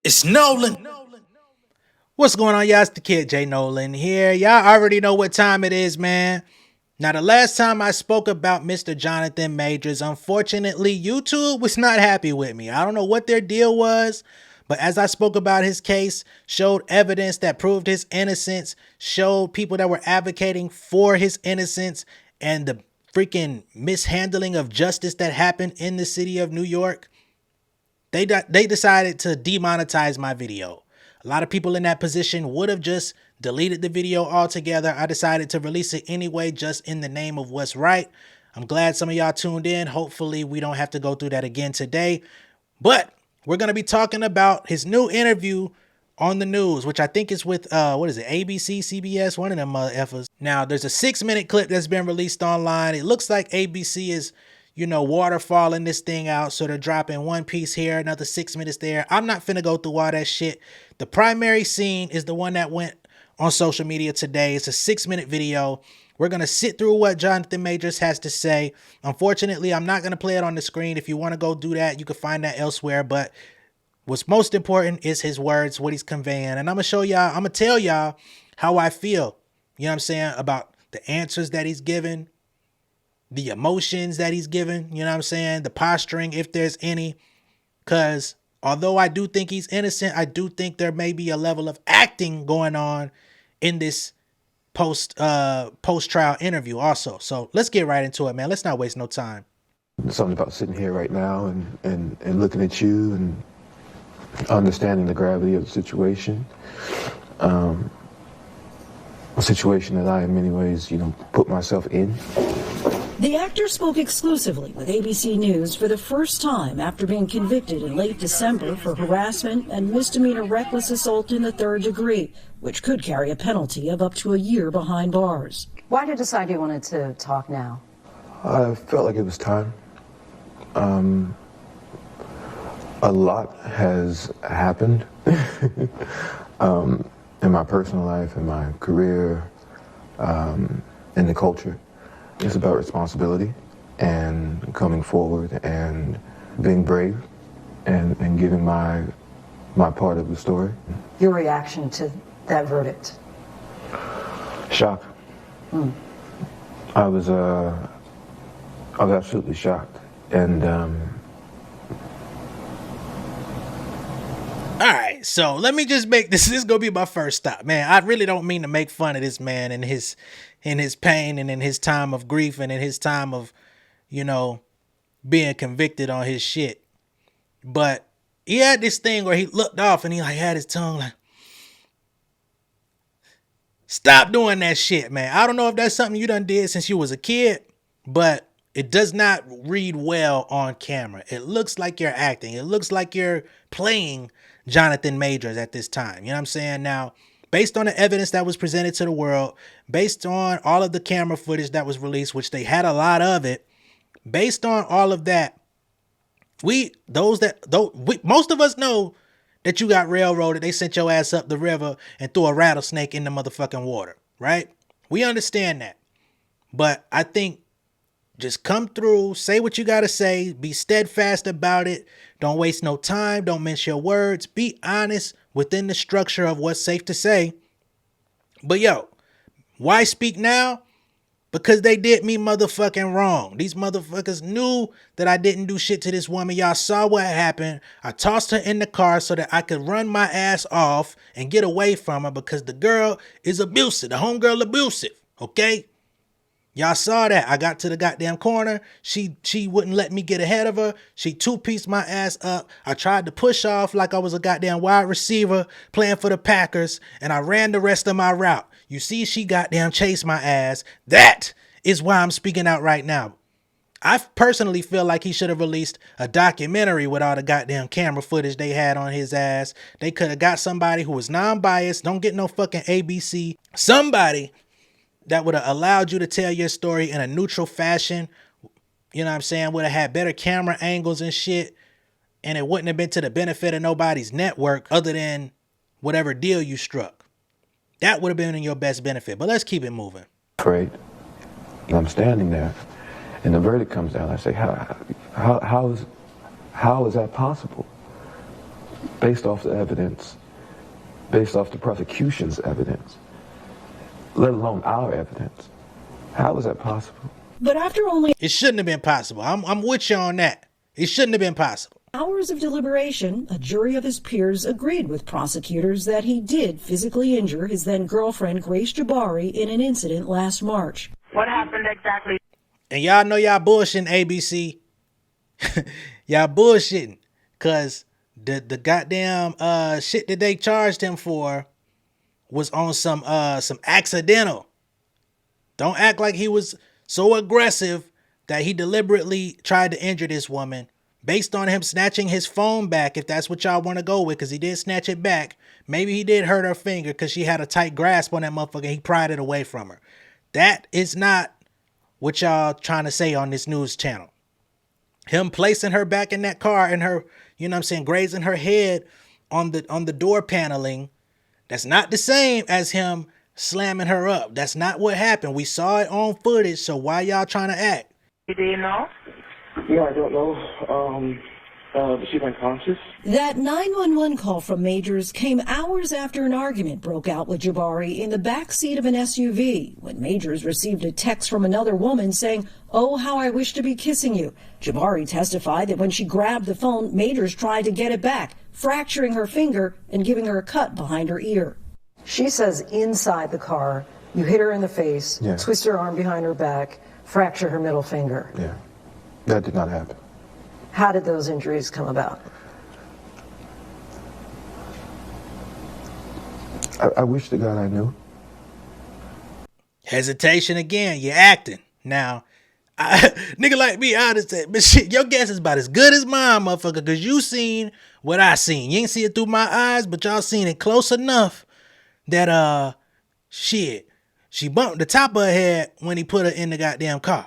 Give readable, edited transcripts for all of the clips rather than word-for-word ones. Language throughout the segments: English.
It's Nolan. What's going on, y'all? It's the kid J Nolan here. Y'all already know what time it is, man. Now, the last time I spoke about Mr. Jonathan Majors, unfortunately, YouTube was not happy with me. I don't know what their deal was, but as I spoke about his case, showed evidence that proved his innocence, showed people that were advocating for his innocence, and the freaking mishandling of justice that happened in the city of New York. They decided to demonetize my video. A lot of people in that position would have just deleted the video altogether. I decided to release it anyway, just in the name of what's right. I'm glad some of y'all tuned in. Hopefully we don't have to go through that again today. But we're going to be talking about his new interview on the news, which I think is with, what is it, ABC, CBS, one of them effers. Now, there's a 6-minute clip that's been released online. It looks like ABC is, waterfalling this thing out. So they're dropping one piece here, another 6 minutes there. I'm not finna go through all that shit. The primary scene is the one that went on social media today. It's a 6-minute video. We're going to sit through what Jonathan Majors has to say. Unfortunately, I'm not going to play it on the screen. If you want to go do that, you can find that elsewhere. But what's most important is his words, what he's conveying. And I'm going to show y'all, I'm going to tell y'all how I feel, you know what I'm saying, about the answers that he's given, the emotions that he's given, you know what I'm saying, the posturing, if there's any. Because although I do think he's innocent, I do think there may be a level of acting going on in this post-trial interview also. So let's get right into it, man. Let's not waste no time. Something about sitting here right now and looking at you and understanding the gravity of the situation. A situation that I, in many ways, put myself in. The actor spoke exclusively with ABC News for the first time after being convicted in late December for harassment and misdemeanor reckless assault in the third degree, which could carry a penalty of up to a year behind bars. Why did you decide you wanted to talk now? I felt like it was time. A lot has happened in my personal life, in my career, in the culture. It's about responsibility and coming forward and being brave and giving my part of the story. Your reaction to that verdict? Shock. I was absolutely shocked. And All right, so let me just make this is gonna be my first stop, man. I really don't mean to make fun of this man and his pain and in his time of grief and in his time of, being convicted on his shit. But he had this thing where he looked off and he like had his tongue like, stop doing that shit, man. I don't know if that's something you done did since you was a kid, but it does not read well on camera. It looks like you're acting. It looks like you're playing Jonathan Majors at this time. You know what I'm saying? Now, based on the evidence that was presented to the world, based on all of the camera footage that was released, which they had a lot of it, based on all of that, most of us know that you got railroaded. They sent your ass up the river and threw a rattlesnake in the motherfucking water, right? We understand that. But I think just come through, say what you got to say, be steadfast about it. Don't waste no time. Don't mince your words. Be honest within the structure of what's safe to say. But yo, why speak now? Because they did me motherfucking wrong. These motherfuckers knew that I didn't do shit to this woman. Y'all saw what happened. I tossed her in the car so that I could run my ass off and get away from her because the girl is abusive. The homegirl abusive, okay? Y'all saw that. I got to the goddamn corner. She wouldn't let me get ahead of her. She two-pieced my ass up. I tried to push off like I was a goddamn wide receiver playing for the Packers, and I ran the rest of my route. You see, she goddamn chased my ass. That is why I'm speaking out right now. I personally feel like he should have released a documentary with all the goddamn camera footage they had on his ass. They could have got somebody who was non-biased. Don't get no fucking ABC. Somebody that would have allowed you to tell your story in a neutral fashion, you know what I'm saying, would have had better camera angles and shit, and it wouldn't have been to the benefit of nobody's network other than whatever deal you struck. That would have been in your best benefit, but let's keep it moving. afraid. And I'm standing there, and the verdict comes down. I say, how is that possible? based off the evidence, based off the prosecution's evidence, let alone our evidence. How is that possible? But after only It shouldn't have been possible. I'm with you on that. It shouldn't have been possible. hours of deliberation, a jury of his peers agreed with prosecutors that he did physically injure his then-girlfriend Grace Jabari in an incident last March. What happened exactly? And y'all know y'all bullshitting, ABC. Y'all bullshitting. Cause the goddamn shit that they charged him for was on some accidental. Don't act like he was so aggressive that he deliberately tried to injure this woman based on him snatching his phone back, if that's what y'all want to go with, because he did snatch it back. Maybe he did hurt her finger because she had a tight grasp on that motherfucker. He pried it away from her. That is not what y'all trying to say on this news channel. Him placing her back in that car and her, you know what I'm saying, grazing her head on the door paneling, that's not the same as him slamming her up. That's not what happened. We saw it on footage, so why y'all trying to act? Do you know? No, I don't know. She went conscious. That 911 call from Majors came hours after an argument broke out with Jabari in the back seat of an SUV when Majors received a text from another woman saying, "Oh, how I wish to be kissing you." Jabari testified that when she grabbed the phone, Majors tried to get it back, fracturing her finger and giving her a cut behind her ear. She says inside the car, you hit her in the face, Yeah. twist her arm behind her back, fracture her middle finger. Yeah, that did not happen. How did those injuries come about? I wish to God I knew. Hesitation again. You're acting. Now, nigga like me, I understand. But shit, your guess is about as good as mine, motherfucker, because you seen what I seen. You ain't see it through my eyes, but y'all seen it close enough that, shit, she bumped the top of her head when he put her in the goddamn car.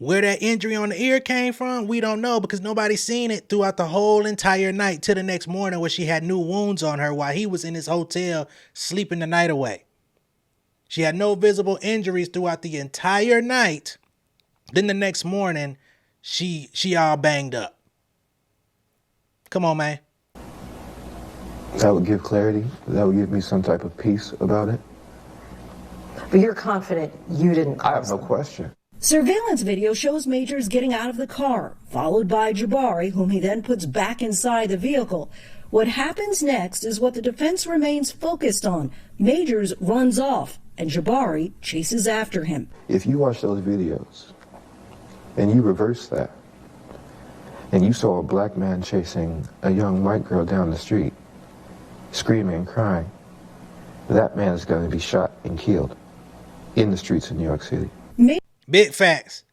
Where that injury on the ear came from, we don't know because nobody seen it throughout the whole entire night till the next morning where she had new wounds on her while he was in his hotel sleeping the night away. She had no visible injuries throughout the entire night. Then the next morning, she all banged up. Come on, man. That would give clarity. That would give me some type of peace about it. But you're confident you didn't I have cause no them. question. Surveillance video shows Majors getting out of the car, followed by Jabari, whom he then puts back inside the vehicle. What happens next is what the defense remains focused on. Majors runs off, and Jabari chases after him. If you watch those videos and you reverse that, and you saw a black man chasing a young white girl down the street, screaming and crying, that man is going to be shot and killed in the streets of New York City. Big facts.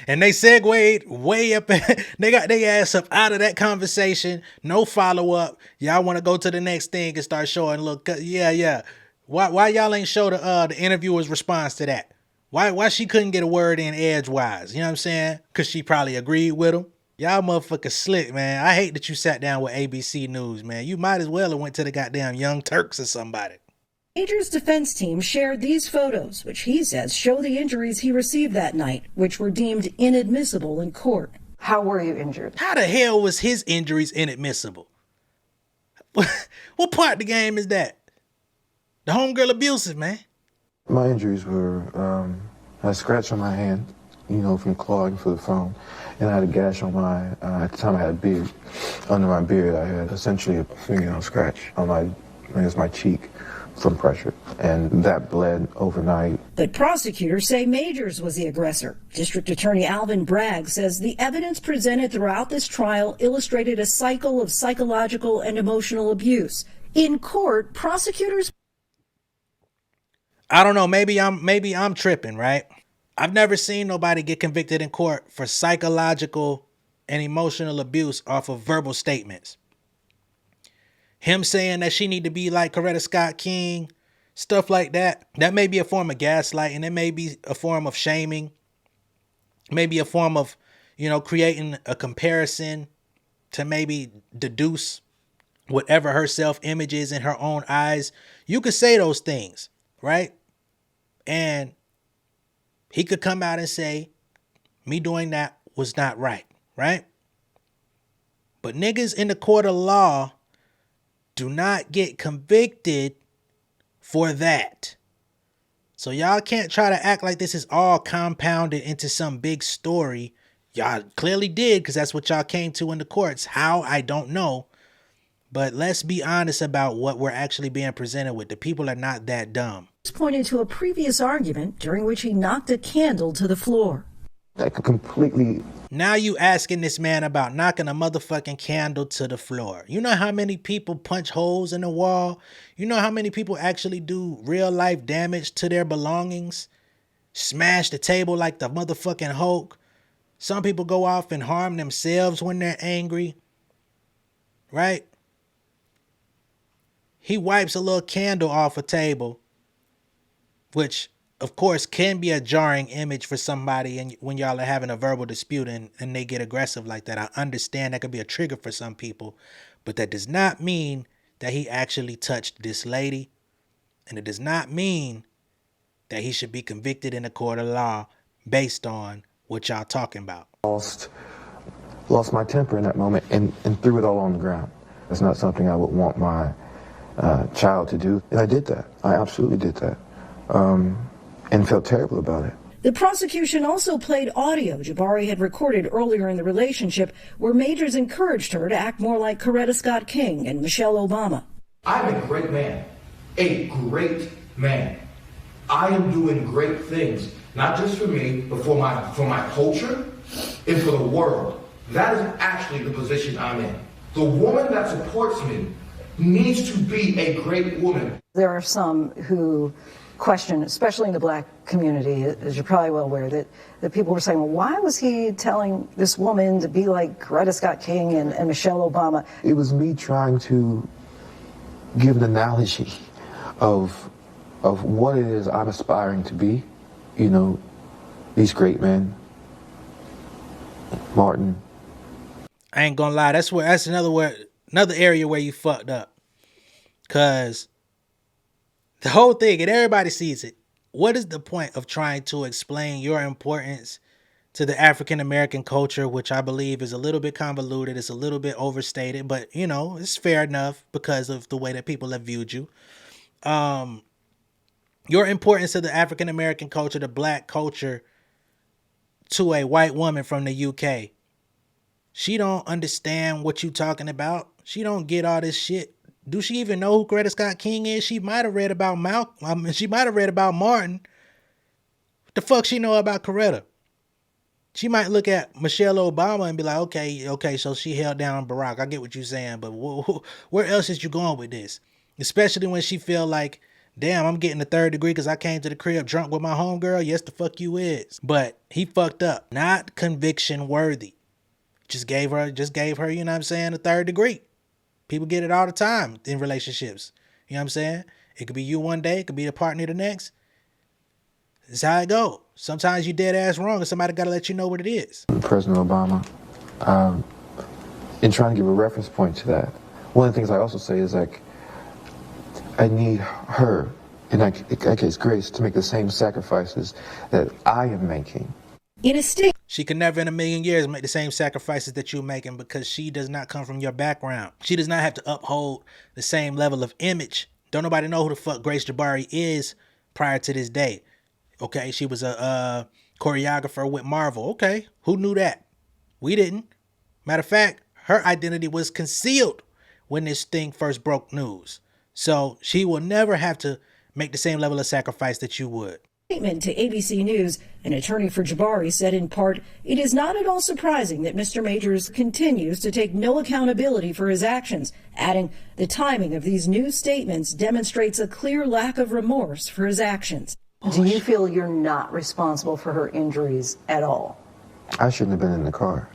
And they segued way up. They got their ass up out of that conversation. No follow up. Y'all want to go to the next thing and start showing. Look, yeah. Why y'all ain't show the interviewer's response to that? Why she couldn't get a word in edgewise? You know what I'm saying? Because she probably agreed with him. Y'all motherfuckers slick, man. I hate that you sat down with ABC News, man. You might as well have went to the goddamn Young Turks or somebody. Majors' defense team shared these photos, which he says show the injuries he received that night, which were deemed inadmissible in court. How were you injured? How the hell was his injuries inadmissible? What part of the game is that? The homegirl abusive, man. My injuries were, I had a scratch on my hand, from clawing for the phone, and I had a gash on at the time I had a beard. Under my beard, I had essentially a fingernail scratch on my cheek from pressure, and that bled overnight. But prosecutors say Majors was the aggressor. District Attorney Alvin Bragg says the evidence presented throughout this trial illustrated a cycle of psychological and emotional abuse. In court, prosecutors... I don't know, maybe I'm tripping, right? I've never seen nobody get convicted in court for psychological and emotional abuse off of verbal statements. Him saying that she need to be like Coretta Scott King, stuff like that. That may be a form of gaslighting. It may be a form of shaming. Maybe a form of, creating a comparison to maybe deduce whatever her self-image is in her own eyes. You could say those things, right? And he could come out and say, me doing that was not right, right? But niggas in the court of law do not get convicted for that. So y'all can't try to act like this is all compounded into some big story. Y'all clearly did, because that's what y'all came to in the courts. How, I don't know. But let's be honest about what we're actually being presented with. The people are not that dumb. Pointed to a previous argument during which he knocked a candle to the floor. That could completely... Now you asking this man about knocking a motherfucking candle to the floor. You know how many people punch holes in the wall? You know how many people actually do real life damage to their belongings? Smash the table like the motherfucking Hulk. Some people go off and harm themselves when they're angry. Right? He wipes a little candle off a table, which of course can be a jarring image for somebody, and when y'all are having a verbal dispute and they get aggressive like that. I understand that could be a trigger for some people, but that does not mean that he actually touched this lady, and it does not mean that he should be convicted in a court of law based on what y'all talking about. Lost my temper in that moment and threw it all on the ground. That's not something I would want my child to do. And I did that. I absolutely did that. And felt terrible about it. The prosecution also played audio Jabari had recorded earlier in the relationship where Majors encouraged her to act more like Coretta Scott King and Michelle Obama. I'm a great man. A great man. I am doing great things, not just for me, but for my culture and for the world. That is actually the position I'm in. The woman that supports me needs to be a great woman. There are some who question, especially in the black community, as you're probably well aware, that people were saying, well, why was he telling this woman to be like Coretta Scott King and Michelle Obama? It was me trying to give an analogy of what it is I'm aspiring to be. You know, these great men. Martin. I ain't gonna lie, that's another area where you fucked up. Cause the whole thing, and everybody sees it. What is the point of trying to explain your importance to the African American culture, which I believe is a little bit convoluted, it's a little bit overstated, but you know, it's fair enough because of the way that people have viewed you. Your importance to the African American culture, the black culture, to a white woman from the UK. She don't understand what you talking about. She don't get all this shit. Do she even know who Coretta Scott King is? She might have read about she might have read about Martin. What the fuck she know about Coretta? She might look at Michelle Obama and be like, okay, so she held down Barack. I get what you're saying, but where else is you going with this? Especially when she feel like, damn, I'm getting the 3rd degree because I came to the crib drunk with my homegirl. Yes, the fuck you is. But he fucked up. Not conviction worthy. Just gave her, you know what I'm saying, a 3rd degree. People get it all the time in relationships. You know what I'm saying? It could be you one day. It could be the partner the next. It's how it go. Sometimes you dead ass wrong and somebody got to let you know what it is. President Obama, in trying to give a reference point to that, one of the things I also say is like, I need her, in that case Grace, to make the same sacrifices that I am making. In a state, she can never in a million years make the same sacrifices that you're making because she does not come from your background. She does not have to uphold the same level of image. Don't nobody know who the fuck Grace Jabari is prior to this day. Okay, she was a choreographer with Marvel. Okay, who knew that? We didn't. Matter of fact, her identity was concealed when this thing first broke news. So she will never have to make the same level of sacrifice that you would. Statement to ABC News, an attorney for Jabari said in part, it is not at all surprising that Mr. Majors continues to take no accountability for his actions, adding the timing of these new statements demonstrates a clear lack of remorse for his actions. Do you feel you're not responsible for her injuries at all? I shouldn't have been in the car.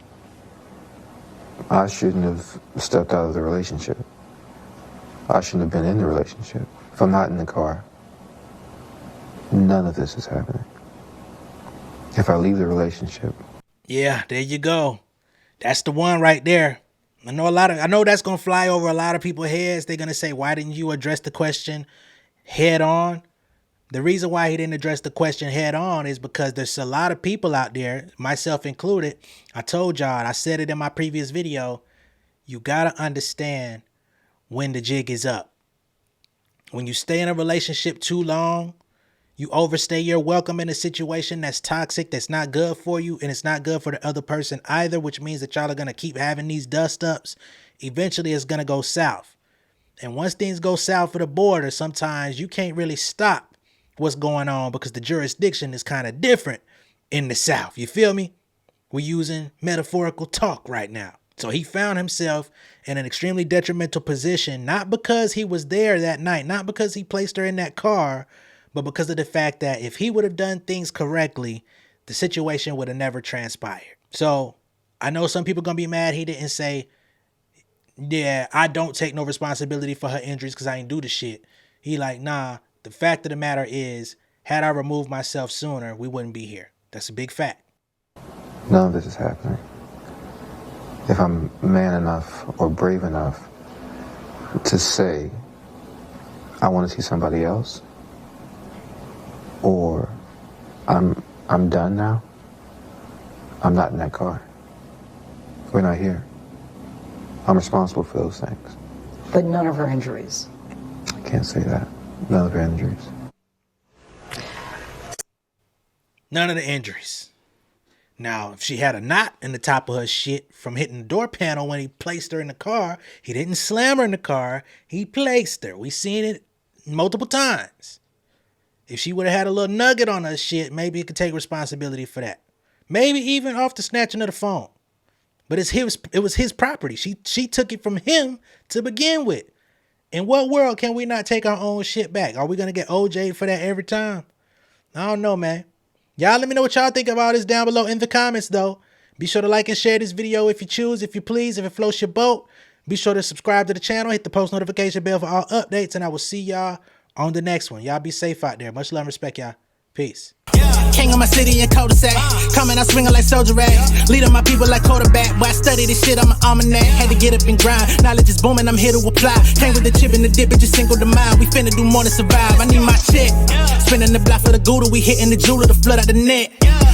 I shouldn't have stepped out of the relationship. I shouldn't have been in the relationship. If I'm not in the car, none of this is happening. If I leave the relationship. Yeah, there you go. That's the one right there. I know that's going to fly over a lot of people's heads. They're going to say, why didn't you address the question head on? The reason why he didn't address the question head on is because there's a lot of people out there, myself included. I told y'all, I said it in my previous video. You got to understand when the jig is up. When you stay in a relationship too long, you overstay your welcome in a situation that's toxic, that's not good for you, and it's not good for the other person either, which means that y'all are going to keep having these dust-ups. Eventually, it's going to go south. And once things go south of the border, sometimes you can't really stop what's going on because the jurisdiction is kind of different in the South. You feel me? We're using metaphorical talk right now. So he found himself in an extremely detrimental position, not because he was there that night, not because he placed her in that car, but because of the fact that if he would have done things correctly, the situation would have never transpired. So I know some people are going to be mad he didn't say, yeah, I don't take no responsibility for her injuries because I ain't do the shit. He like, nah, the fact of the matter is, had I removed myself sooner, we wouldn't be here. That's a big fact. None of this is happening. If I'm man enough or brave enough to say, I want to see somebody else, or I'm done now, I'm not in that car. We're not here. I'm responsible for those things. But none of her injuries. I can't say that. None of her injuries. None of the injuries. Now, if she had a knot in the top of her shit from hitting the door panel when he placed her in the car, he didn't slam her in the car, he placed her. We seen it multiple times. If she would have had a little nugget on her shit, maybe he could take responsibility for that. Maybe even off the snatching of the phone. But it was his property. She took it from him to begin with. In what world can we not take our own shit back? Are we going to get OJ'd for that every time? I don't know, man. Y'all let me know what y'all think about this down below in the comments, though. Be sure to like and share this video if you choose, if you please, if it floats your boat. Be sure to subscribe to the channel, hit the post notification bell for all updates, and I will see y'all on the next one. Y'all be safe out there. Much love and respect, y'all. Peace. King of my city and cul-de-sac. Coming out swinging like soldier rags. Leading my people like quarterback. Boy, I study this shit, I'm an almanac. Had to get up and grind. Knowledge is booming, I'm here to apply. Came with the chip and the dip, it just single the mind. We finna do more than survive. I need my check. Spinning the block for the Gouda. We hitting the jeweler to flood out the net.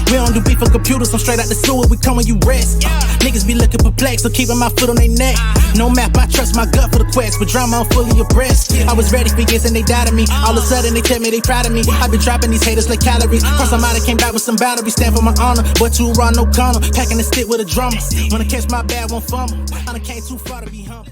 We don't do beef for computers, I'm straight out the sewer. We come when you rest. Niggas be looking perplexed, so keeping my foot on their neck. No map, I trust my gut for the quest. With drama, I'm fully abreast. I was ready for years and they doubted me. All of a sudden they tell me they proud of me. I been dropping these haters like calories. Cross them out, I came back with some boundaries. Stand for my honor, but too raw, no corner. Packing the stick with a drummer. Wanna catch my bad, won't fumble. I done came too far to be humble.